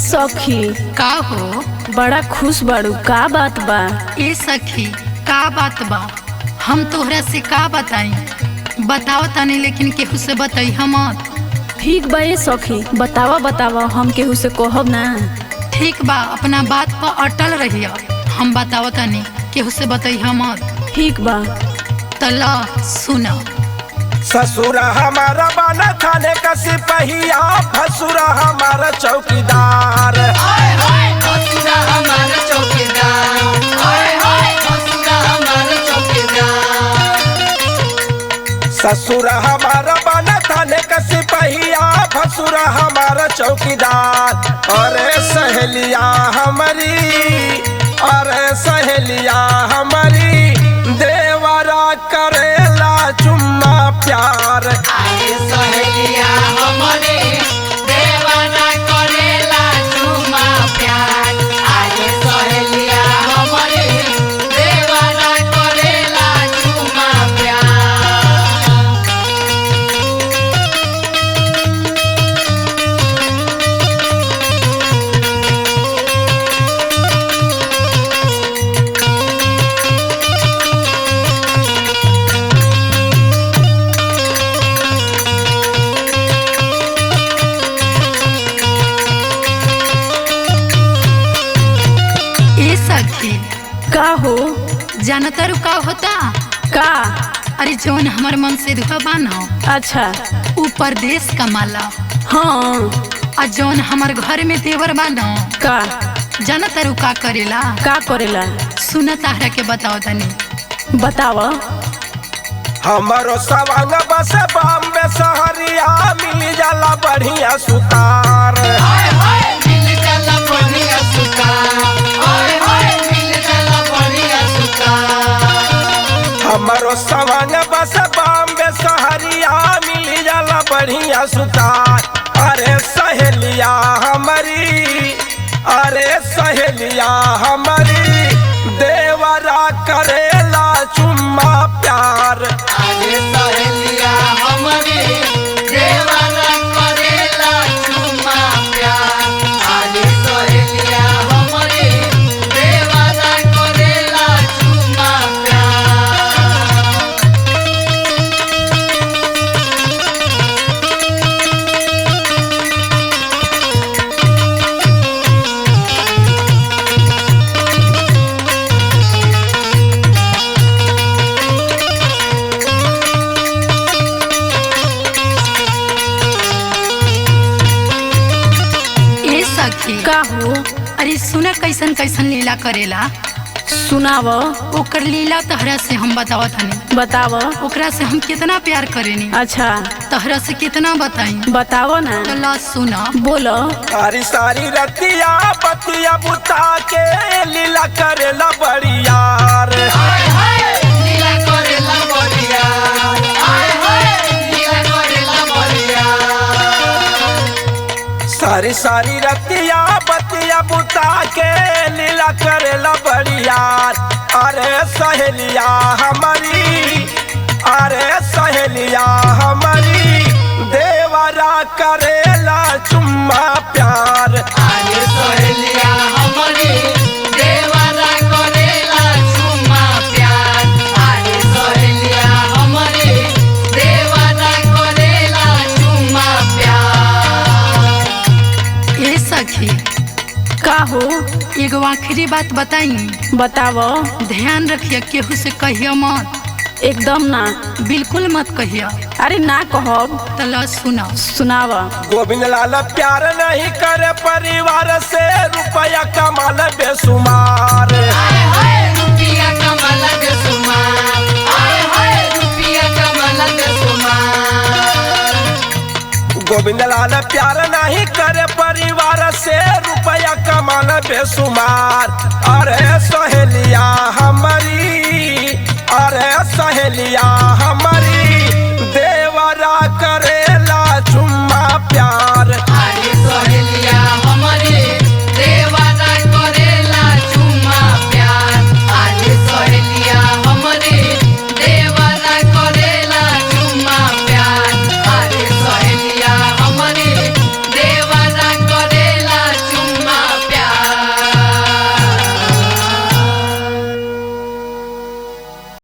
सखी का हो? बड़ा खुश बाड़ू, का बात बा? ए सखी का बात बा? हम तोहरा से का बताई? बताओ तनी लेकिन केहू से बताई हम। ठीक बा ए सखी, बतावा बतावा, हम केहू से कहब ना। ठीक बा, अपना बात पर अटल रहिया। हम बताओ तनी केहू से बताई हम। ठीक बा। तला सुना। ससुरा हमारा बना थाने का सिपहिया, भसुरा हमारा चौकीदार। ससुरा हमारा चौकीदार, ससुरा हमारा चौकीदार। ससुरा हमारा बना थाने का सिपहिया, भसुरा हमारा चौकीदार। अरे सहेलिया हमारी, अरे सहेलिया हमारी, देवरा करेला चुम्मा प्यार। अरे सहेलिया हमारे, देवरा करेला चुम्मा प्यार। अरे सहेलिया हमारे, देवरा करेला चुम्मा प्यार। सखी का हो? जानतर का होता? का? अरे जौन हमार मन से दुखा बाना, अच्छा। ऊ परदेश कमाला। हाँ। और जौन हमार घर में देवर बाना, का? जानतर का करेला? का करेला? सुना ताहरा के बताओ तनी। बतावा। हमारो सवांग बस बॉम्बे शहरिया, मिल जाला बढ़िया सुतार। मिल जाला बढ़िया सुतार। मिल जाला बढ़िया सुतार। हमारो सवांग बस बॉम्बे शहरिया, मिल जाला बढ़िया सुतार। अरे सहेलिया हमारी, अरे सहेलिया हमारी, देवरा करेला चुम्मा प्यार। अरे सहेलिया हमारी, देवरा करेला चुम्मा प्यार। अरे सहेलिया हमारी, देवरा करेला चुम्मा प्यार। का हो? अरे सुना कैसन कैसन लीला करेला। सुनाव। ओकर लीला तहरा से हम बतावत हनी। बताव। ओकरा से हम कितना प्यार करेनी। अच्छा। तहरा से कितना बताई? बताव ना। ला सुना। बोलो। सारी सारी रतिया बतिया बुता के, लीला करेला बड़ियार। लीला करेला बड़ियार। लीला करेला बड़ियार। सारी सारी रतिया बतिया बुता के, लीला करेला बड़ियार। अरे सहेलिया हमारी, अरे सहेलिया हमारी, देवरा करेला चुम्मा प्यार। अरे सहेलिया हमारी, देवरा करेला चुम्मा प्यार। अरे सहेलिया हमारी, देवरा करेला चुम्मा प्यार। ए सखी का हो? एगो आखिरी बात बताई। बताव। ध्यान रखिए, केहू से कहियो मत। एकदम ना। बिल्कुल मत कहियो। अरे ना कहब। तला सुना। सुनाव। गोविंद लाल प्यार नहीं करे परिवार से, रुपया कमाल बेसुमार। रुपया कमाला बेसुमार। रुपया कमाला बेसुमार। गोविंद लाल प्यार नहीं करे परिवार से, रुपया कमाल बेसुमार। अरे सहेलिया हमारी, अरे सहेलिया